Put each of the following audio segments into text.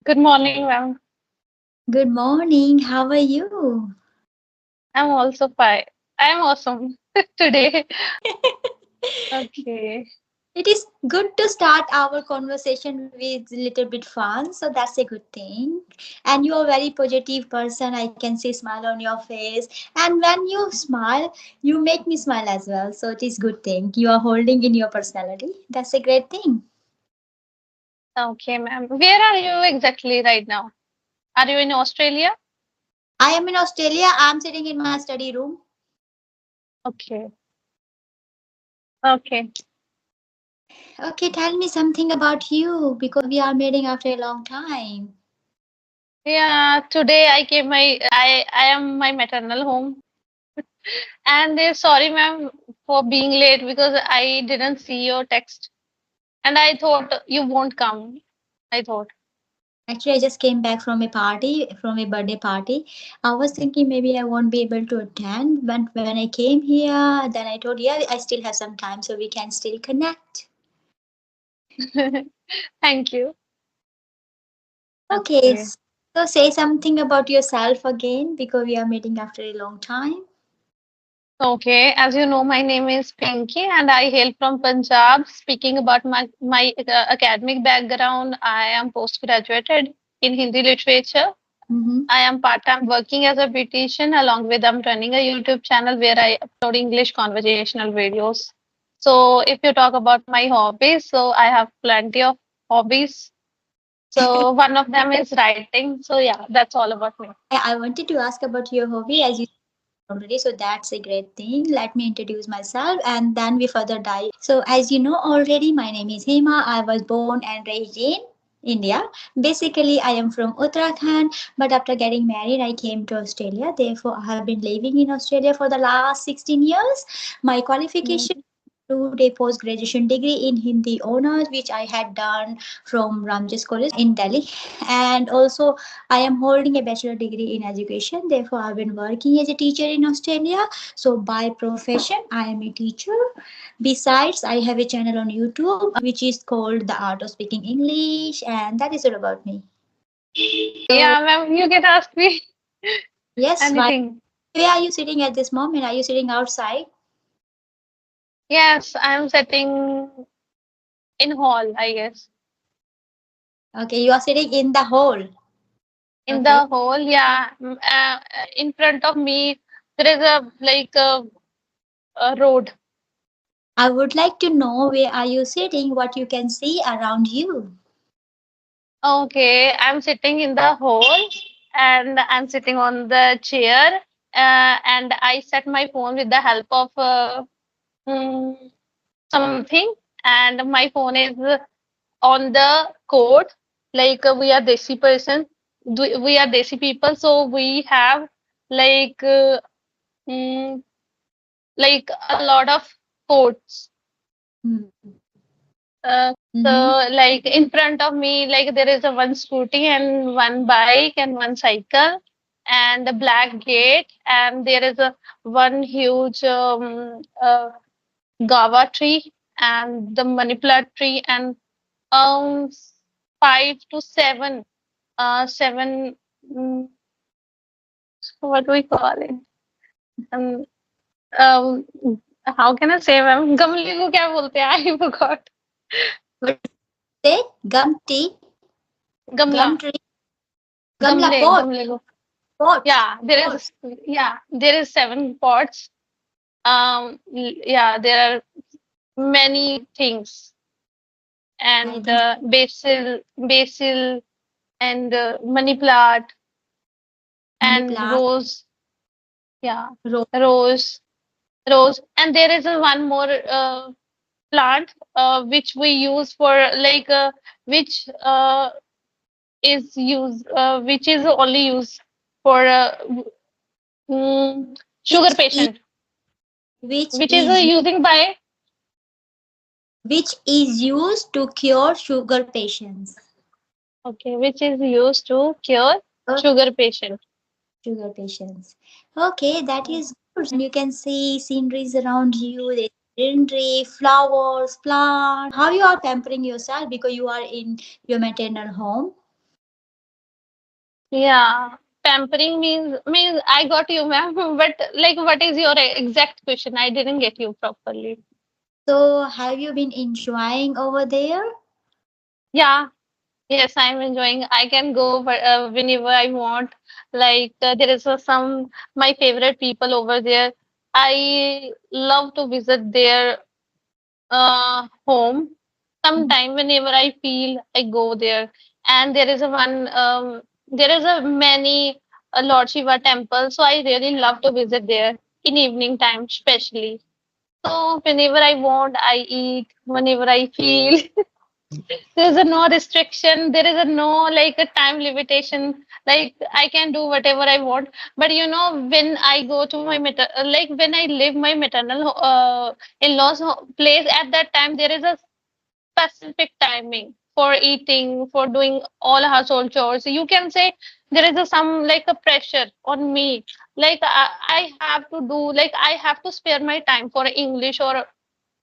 Good morning, ma'am. Good morning. How are you? I'm also fine. I'm awesome today. Okay. It is good to start our conversation with a little bit fun, so that's a good thing. And you are a very positive person. I can see smile on your face. And when you smile, you make me smile as well. So it is good thing. You are holding in your personality. That's a great thing. Okay, ma'am. Where are you exactly right now? Are you in Australia? I am in Australia. I'm sitting in my study room. Okay. Okay. Okay, tell me something about you because we are meeting after a long time. Yeah, today I am my maternal home. And sorry, ma'am, for being late because I didn't see your text. And I thought you won't come. I thought. Actually, I just came back from a party, from a birthday party. I was thinking maybe I won't be able to attend, but when I came here, then I told, yeah, I still have some time, so we can still connect. Thank you. Okay, Okay. so say something about yourself again because we are meeting after a long time. Okay, as you know, my name is Pinky and I hail from Punjab. Speaking about my academic background, I am postgraduated in Hindi literature. Mm-hmm. I am part-time working as a beautician along with I'm running a YouTube channel where I upload English conversational videos. So if you talk about my hobbies, so I have plenty of hobbies. So one of them is writing. So yeah, that's all about me. I wanted to ask about your hobby as you already, so that's a great thing. Let me introduce myself and then we further dive. So as you know already, my name is Hema. I was born and raised in India. Basically I am from Uttarakhand, but after getting married I came to Australia. Therefore I have been living in Australia for the last 16 years. My qualification include a post graduation degree in Hindi honors, which I had done from Ramjas College in Delhi. And also, I am holding a bachelor degree in education. Therefore, I've been working as a teacher in Australia. So, by profession, I am a teacher. Besides, I have a channel on YouTube which is called The Art of Speaking English, and that is all about me. So, Yeah, ma'am, you can ask me yes, anything. where are you sitting at this moment? Are you sitting outside? Yes, I'm sitting in hall, I guess. Okay, you are sitting in the hall. In Okay. the hall, yeah. In front of me, there is a a road. I would like to know where are you sitting, what you can see around you. Okay, I'm sitting in the hall and I'm sitting on the chair. And I set my phone with the help of mm, something, and my phone is on the code. We are Desi person, we are Desi people, so we have like uh, mm, like a lot of codes. Uh, so Mm-hmm. like in front of me, like there is a one scooty and one bike and one cycle and a black gate, and there is a one huge guava tree and the money plant tree, and um 5 to 7 seven, what do we call it, um, um how can I say, ma'am गमले को क्या बोलते हैं, I forgot. What say? Gum tea, गमला, gum tree, gamla गमले pot, गमले को, pot, yeah, there is 7 pots. Yeah, there are many things, I and think basil and money plant money and plant, rose, yeah, rose. rose, rose, and there is a one more plant which we use for which which is only used for sugar Which is patient, which which is is using by, which is used to cure sugar patients. okay, which is used to cure sugar patient. Sugar patients. Okay, that is good. And you can see sceneries around you, the greenery, flowers, plants. How you are pampering yourself because you are in your maternal home. Yeah, pampering means I got you, ma'am. But like, what is your exact question? I didn't get you properly. So, have you been enjoying over there? Yeah, yes, I'm enjoying. I can go whenever I want. Like, there is some my favorite people over there. I love to visit their home. Sometime whenever I feel, I go there. And there is a one there is a many Lord Shiva temple, so I really love to visit there in evening time, especially. So whenever I want, I eat. Whenever I feel, there is a no restriction. There is a no like a time limitation. Like I can do whatever I want. But when I go to my like when I live my maternal in-laws place, at that time there is a specific timing for eating, for doing all household chores. You can say there is some like a pressure on me. Like I have to do, like I have to spare my time for English or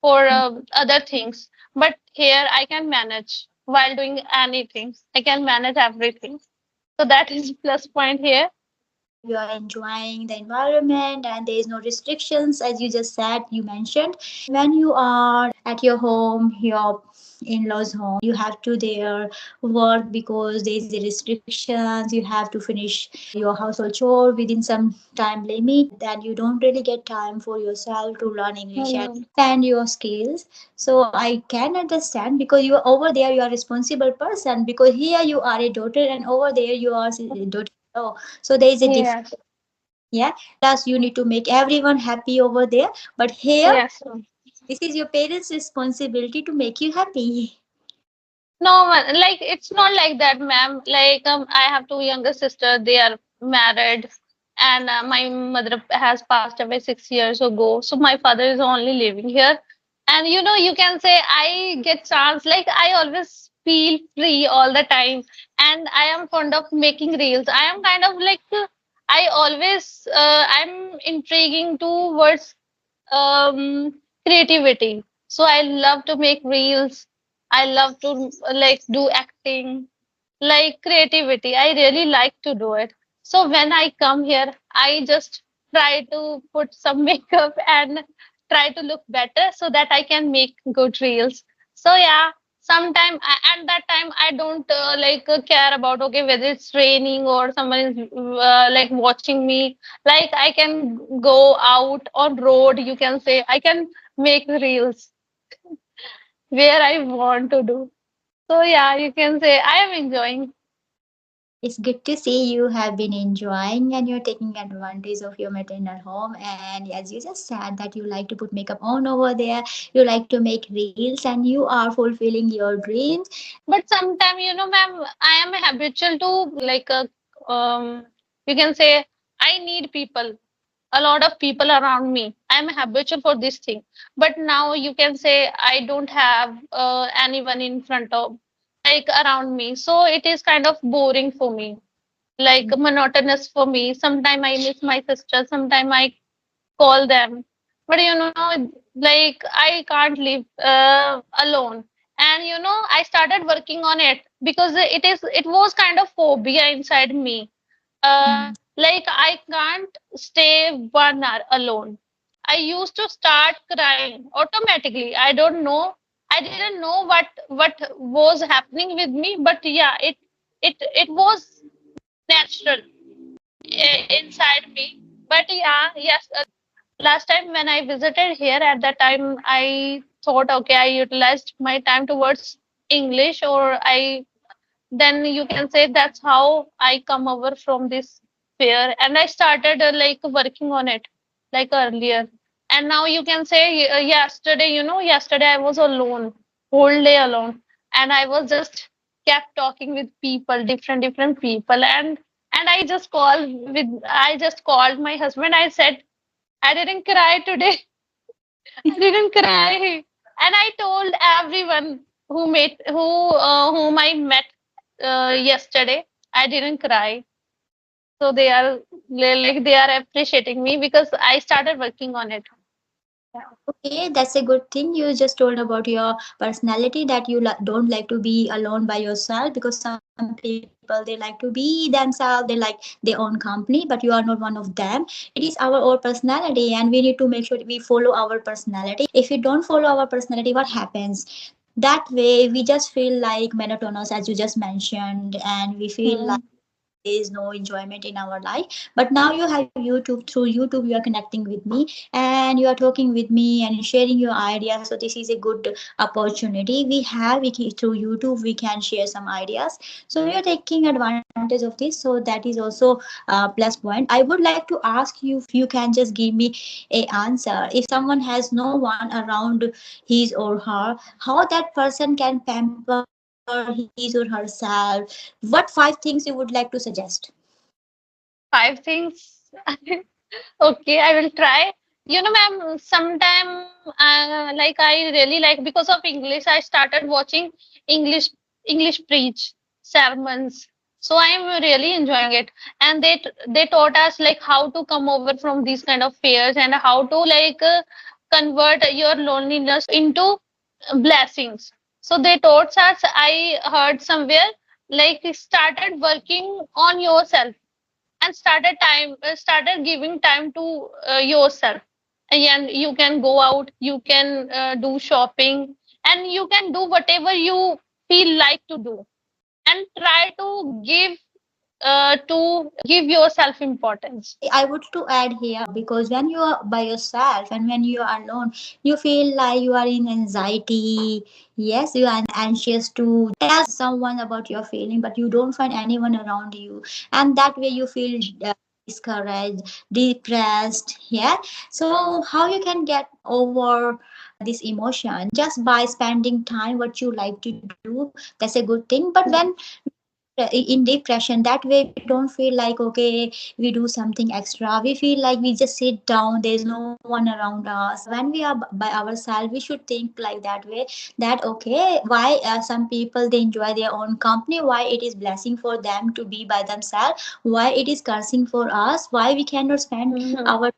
for other things. But here I can manage while doing anything. I can manage everything. So that is plus point here. So you are enjoying the environment and there is no restrictions as you just said, you mentioned. And when you are at your home, your in-laws home, you have to there work because there is the restrictions. You have to finish your household chore within some time limit. Then you don't really get time for yourself to learn English and Hmm. expand your skills. So I can understand because you are over there, you are responsible person because here you are a daughter and over there you are a daughter. So there is a difference. Yes. Yeah, plus you need to make everyone happy over there, but here Yes. this is your parents responsibility to make you happy. No, like it's not like that, ma'am. Like I have two younger sisters. They are married, and my mother has passed away 6 years ago. So my father is only living here, and you can say I get chance. Like I always feel free all the time, and I am fond of making reels. I am kind of like I always I'm intriguing towards creativity. So I love to make reels. I love to like do acting, like creativity. I really like to do it. So when I come here, I just try to put some makeup and try to look better so that I can make good reels. So yeah, sometime at that time I don't care about okay whether it's raining or someone is like watching me. Like I can go out on road. You can say I can make reels where I want to do. So yeah, you can say I am enjoying. It's good to see you have been enjoying and you're taking advantage of your maternal home. And as you just said that you like to put makeup on over there, you like to make reels, and you are fulfilling your dreams. But sometimes, ma'am, I am habitual to like you can say I need people, a lot of people around me. I am habitual for this thing. But now you can say I don't have anyone in front of like around me. So it is kind of boring for me, like monotonous for me. Sometimes I miss my sister, sometimes I call them. But like I can't live alone. And I started working on it because it was kind of phobia inside me. Like I can't stay 1 hour alone. I used to start crying automatically. I don't know. I didn't know what was happening with me, but yeah, it was natural inside me. But yeah, yes, last time when I visited here, at that time I thought, okay, I utilized my time towards English, or I then you can say that's how I come over from this fear, and I started like working on it like earlier. And now you can say yesterday, yesterday I was alone, whole day alone, and I was just kept talking with people, different people, and I just called my husband. I said I didn't cry today. I didn't cry. And I told everyone whom I met yesterday, I didn't cry. So they are appreciating me because I started working on it. Yeah. Okay, that's a good thing. You just told about your personality that you don't like to be alone by yourself because some people like to people they like to be themselves, they like their own company, but you are not one of them. It is our own personality, and we need to make sure we follow our personality. If we don't follow our personality, what happens? That way we just feel like monotonous, as you just mentioned, and we feel like Mhm. there is no enjoyment in our life. But now you have YouTube. Through YouTube you are connecting with me and you are talking with me and sharing your ideas, so this is a good opportunity we have. Through YouTube we can share some ideas, so we are taking advantage of this. So that is also a plus point. I would like to ask you if you can just give me a answer. If someone has no one around his or her, how that person can pamper his or herself? What 5 things you would like to suggest? 5 things. Okay, I will try. You know, ma'am, sometime like I really like because of English, I started watching English English preach sermons. So I'm really enjoying it. And they taught us like how to come over from these kind of fears and how to like convert your loneliness into blessings. So they taught us, I heard somewhere, like started working on yourself and started giving time to yourself, and you can go out, you can do shopping, and you can do whatever you feel like to do, and try to give yourself importance. I would to add here, because when you are by yourself and when you are alone, you feel like you are in anxiety. Yes, you are anxious to tell someone about your feeling, but you don't find anyone around you, and that way you feel discouraged, depressed. Yeah. So how you can get over this emotion? Just by spending time what you like to do. That's a good thing. But when in depression, that way we don't feel like okay we do something extra, we feel like we just sit down, there's no one around us. When we are by ourselves we should think like that way, that okay why some people they enjoy their own company, why it is blessing for them to be by themselves, why it is cursing for us, why we cannot spend Mhm. our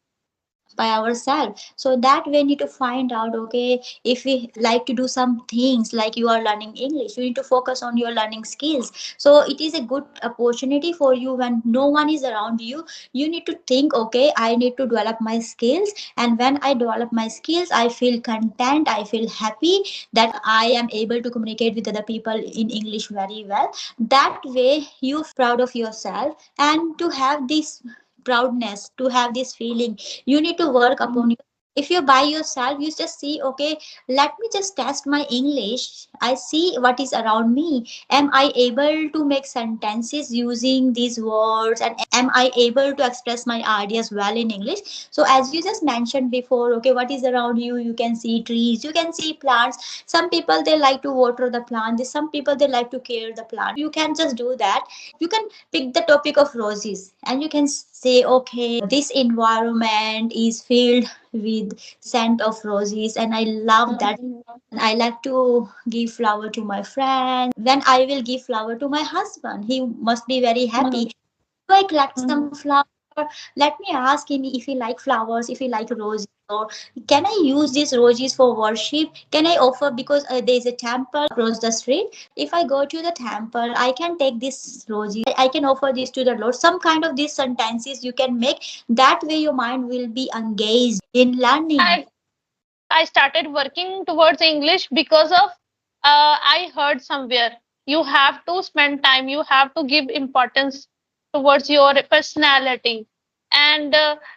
by ourselves. So that we need to find out okay if we like to do some things, like you are learning English, you need to focus on your learning skills. So it is a good opportunity for you. When no one is around you, you need to think okay I need to develop my skills, and when I develop my skills I feel content, I feel happy that I am able to communicate with other people in English very well. That way you proud of yourself, and to have this proudness, to have this feeling, you need to work upon you. If you're by yourself you just see okay let me just test my English, I see what is around me, am I able to make sentences using these words, and am I able to express my ideas well in English. So as you just mentioned before, okay what is around you, you can see trees, you can see plants. Some people they like to water the plant, some people they like to care the plant, you can just do that. You can pick the topic of roses and you can say okay this environment is filled with scent of roses and I love that. Mhm. And I like to give flower to my friend. When I will give flower to my husband, he must be very happy. Mhm. Do I collect some Mhm. flower? Let me ask him if he like flowers, if he like roses, or can I use these roses for worship? Can I offer, because there is a temple across the street? If I go to the temple, I can take this roses. I can offer this to the Lord. Some kind of these sentences you can make. That way your mind will be engaged in learning. I I started working towards English because of I heard somewhere you have to spend time, you have to give importance towards your personality. And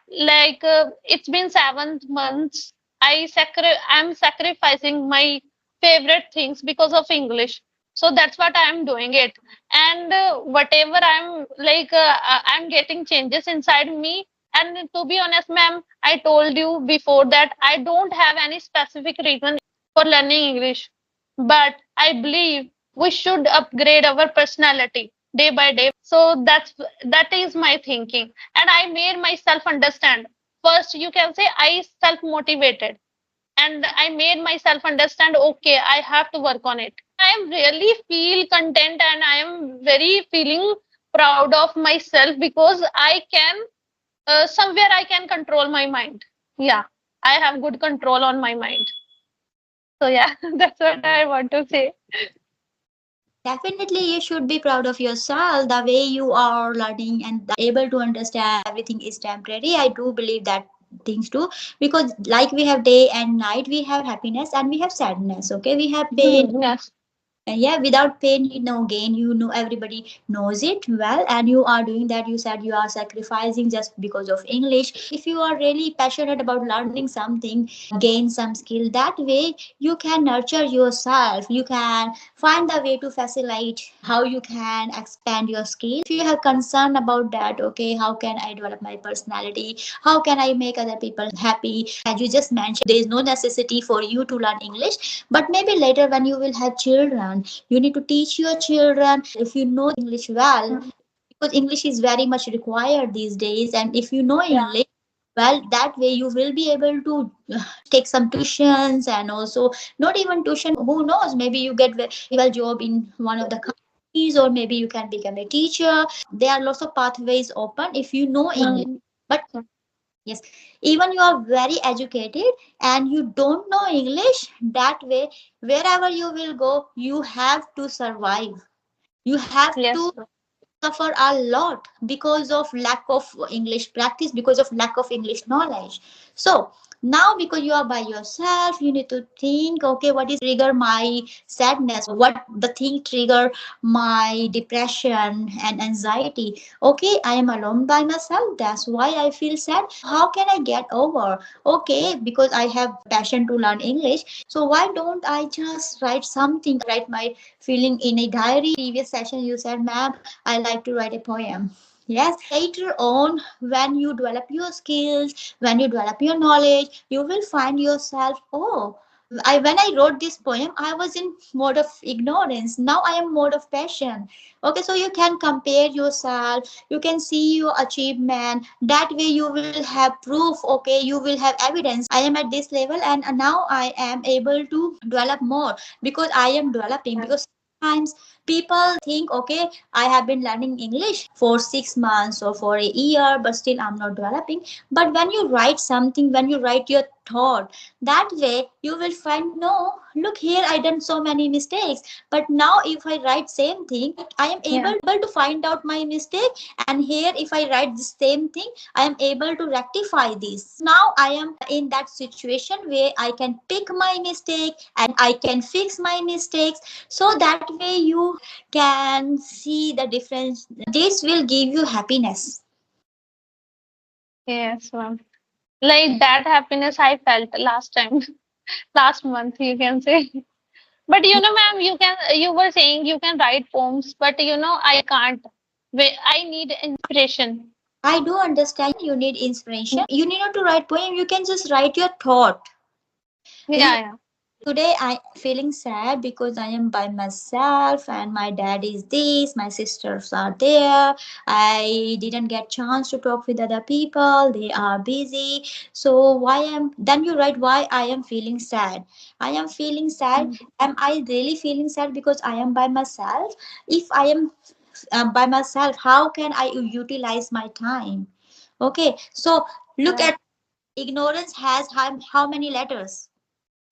it's been 7 months. I'm sacrificing my favorite things because of English. So that's what I'm doing it. And whatever I'm getting changes inside me. And to be honest, ma'am, I told you before that I don't have any specific reason for learning English, but I believe we should upgrade our personality day by day. So that is my thinking, and I made myself understand. First, you can say I self motivated, and I made myself understand. Okay, I have to work on it. I am really feel content, and I am very feeling proud of myself because I can somewhere I can control my mind. Yeah, I have good control on my mind. So yeah, that's what I want to say. Definitely, you should be proud of yourself. The way you are learning and able to understand everything is temporary. I do believe that things too, because like we have day and night, we have happiness and we have sadness. Okay, we have pain. Yes. Yeah, without pain you no gain, you know, everybody knows it well, and you are doing that. You said you are sacrificing just because of English. If you are really passionate about learning something, gain some skill, that way you can nurture yourself. You can find the way to facilitate how you can expand your skill. If you have concern about that, okay, how can I develop my personality, how can I make other people happy, as you just mentioned, there is no necessity for you to learn English, but maybe later when you will have children, you need to teach your children. If you know English well, Mm. because English is very much required these days, and if you know Yeah. English well, that way you will be able to take some tuitions, and also not even tuition, who knows, maybe you get very well job in one of the companies, or maybe you can become a teacher. There are lots of pathways open if you know English. Mm. But yes, even you are very educated and you don't know English, that way, wherever you will go, you have to survive. You have Yes. to suffer a lot because of lack of English practice, because of lack of English knowledge. So now, because you are by yourself, you need to think, okay, what is trigger my sadness, what the thing trigger my depression and anxiety. Okay, I am alone by myself, that's why I feel sad. How can I get over? Okay, because I have passion to learn English, so why don't I just write something, write my feeling in a diary. Previous session you said, ma'am, I like to write a poem. Yes, later on, when you develop your skills, when you develop your knowledge, you will find yourself, oh, when I wrote this poem, I was in mode of ignorance. Now I am mode of passion. Okay, so you can compare yourself, you can see your achievement. That way you will have proof, okay, you will have evidence. I am at this level and now I am able to develop more because I am developing. Because sometimes people think, okay, I have been learning English for 6 months or for a year, but still I'm not developing. But when you write something, when you write your thought, that way you will find, no, look here, I done so many mistakes. But now if I write same thing, I am Yeah. able to find out my mistake. And here if I write the same thing, I am able to rectify this. Now I am in that situation where I can pick my mistake and I can fix my mistakes. So that way you can see the difference. This will give you happiness. Yes, ma'am. Like that happiness I felt last time, last month, you can say. But ma'am, you were saying you can write poems, but I can't. I need inspiration. I do understand you need inspiration. You need not to write poem, you can just write your thought. Yeah, yeah. Today I am feeling sad because I am by myself and my dad is this, my sisters are there. I didn't get chance to talk with other people. They are busy. So why am then you write why I am feeling sad. I am feeling sad. Mm. Am I really feeling sad because I am by myself? If I am by myself, how can I utilize my time? Okay, so look Yeah. at ignorance has how many letters?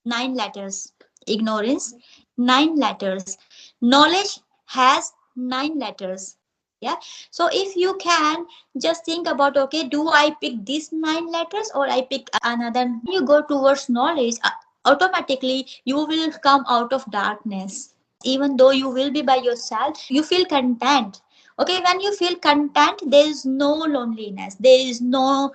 9 letters. Ignorance, 9 letters. Knowledge has 9 letters. Yeah. So if you can just think about, okay, do I pick these 9 letters or I pick another? You go towards knowledge, automatically you will come out of darkness. Even though you will be by yourself, you feel content. Okay, when you feel content, there is no loneliness, there is no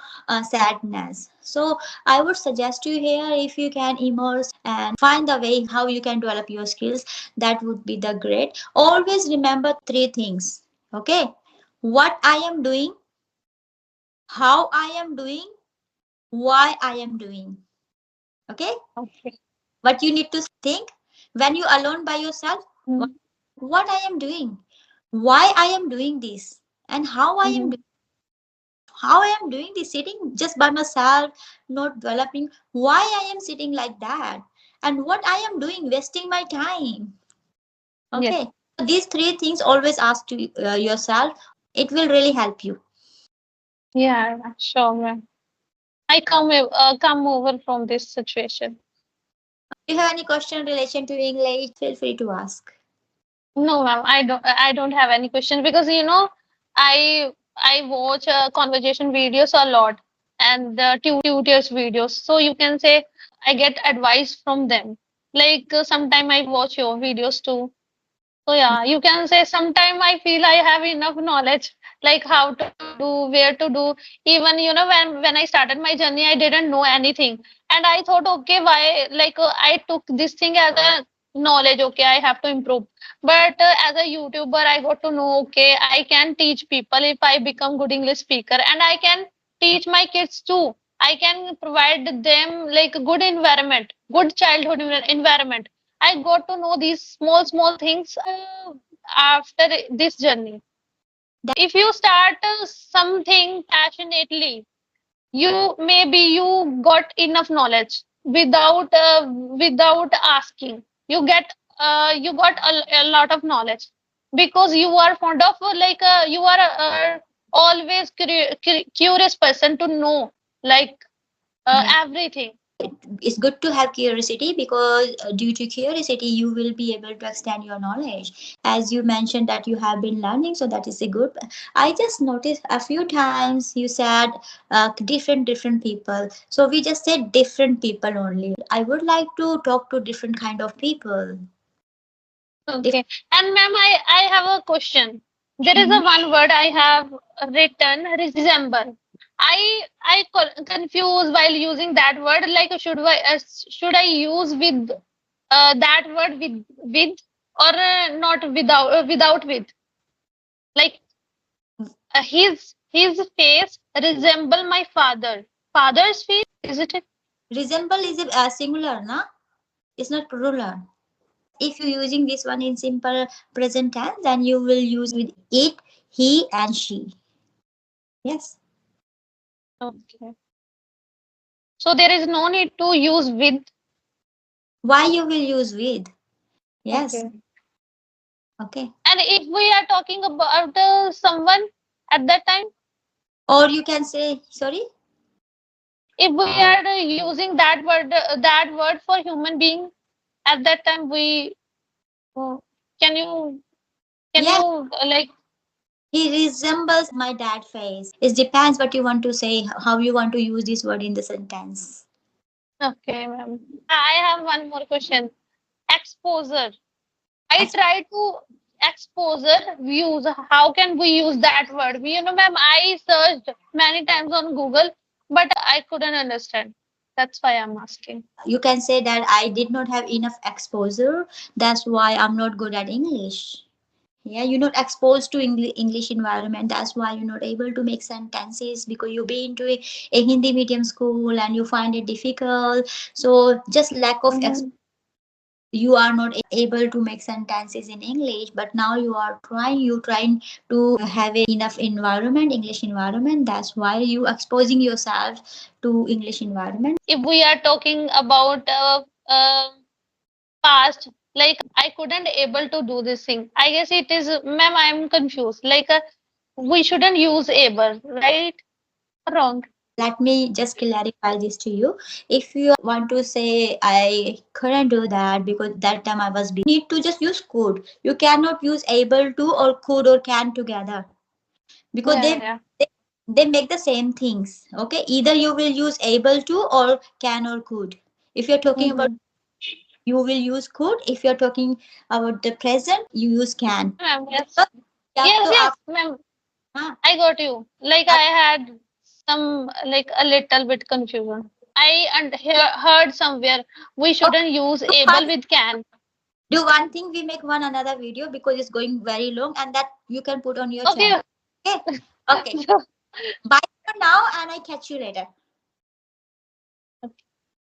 sadness. So I would suggest you here, if you can immerse and find the way how you can develop your skills, that would be the great. Always remember 3 things. Okay. What I am doing, how I am doing, why I am doing. Okay. Okay. What you need to think when you alone by yourself, Mm-hmm. what I am doing, why I am doing this, and how I am doing this, sitting just by myself, not developing, why I am sitting like that, and what I am doing, wasting my time. Yes. Okay, so these 3 things always ask to yourself. It will really help you. Yeah, yeah, sure, ma'am. I come over from this situation. If you have any question in relation to English, feel free to ask. No, ma'am, I don't have any question because I watch conversation videos a lot and tutors videos. So you can say I get advice from them. Like sometime I watch your videos too. So yeah, you can say sometime I feel I have enough knowledge, like how to do, where to do. Even when I started my journey, I didn't know anything, and I thought, okay, why? Like I took this thing as a knowledge. Okay, I have to improve. But as a YouTuber, I got to know, okay, I can teach people if I become good English speaker, and I can teach my kids too. I can provide them like a good environment, good childhood environment. I got to know these small things after this journey. If you start something passionately, you maybe you got enough knowledge without asking. You got a lot of knowledge because you are fond of you are always curious person to know like Yeah. everything. It's good to have curiosity because due to curiosity you will be able to extend your knowledge, as you mentioned that you have been learning, so that is a good. I just noticed a few times you said different people, so we just said different people only. I would like to talk to different kind of people. Okay. And ma'am, I have a question. There is a Mhm. one word I have written, resemble. I confuse while using that word. Like, should I use with that word with or not without with? Like, his face resemble my father. Father's face, is it? Resemble is a singular, na? It's not plural. If you're using this one in simple present tense, then you will use with it, he, and she. Yes. Okay. So there is no need to use with. Why you will use with? Yes. Okay. Okay. And if we are talking about someone at that time, Or you can say, sorry, if we are using that word for human being, at that time we uh, can you can yes, you like he resembles my dad face. It depends what you want to say, how you want to use this word in the sentence. okay, ma'am. I have one more question. Exposure. I Ex- try to exposure views. How can we use that word? Ma'am, I searched many times on Google, but I couldn't understand. That's why I'm asking. You can say that I did not have enough exposure. That's why I'm not good at English. Yeah, you're not exposed to English environment. That's why you're not able to make sentences because you've been to a Hindi medium school and you find it difficult. So just lack of Mhm. you are not able to make sentences in English, but now you trying to have enough environment, English environment. That's why you exposing yourself to English environment. If we are talking about past, like I couldn't able to do this thing, I guess it is, ma'am, I'm confused, like we shouldn't use able, right? Wrong. Let me just clarify this to you. If you want to say I couldn't do that because that time I was busy, you need to just use could. You cannot use able to or could or can together because Yeah, yeah. they make the same things. Okay, either you will use able to or can or could. If you're talking about, Mm-hmm. you will use could. If you're talking about the present, you use can. Ma'am, yes. Because you have Yes, to yes, ask, ma'am, huh? I got you. Like I had some like a little bit confusion. Heard somewhere we Okay, shouldn't use do able one, with can. do one thing. We make one another video because it's going very long, and that you can put on your channel. Okay. Okay. Okay. Bye for now, and I catch you later.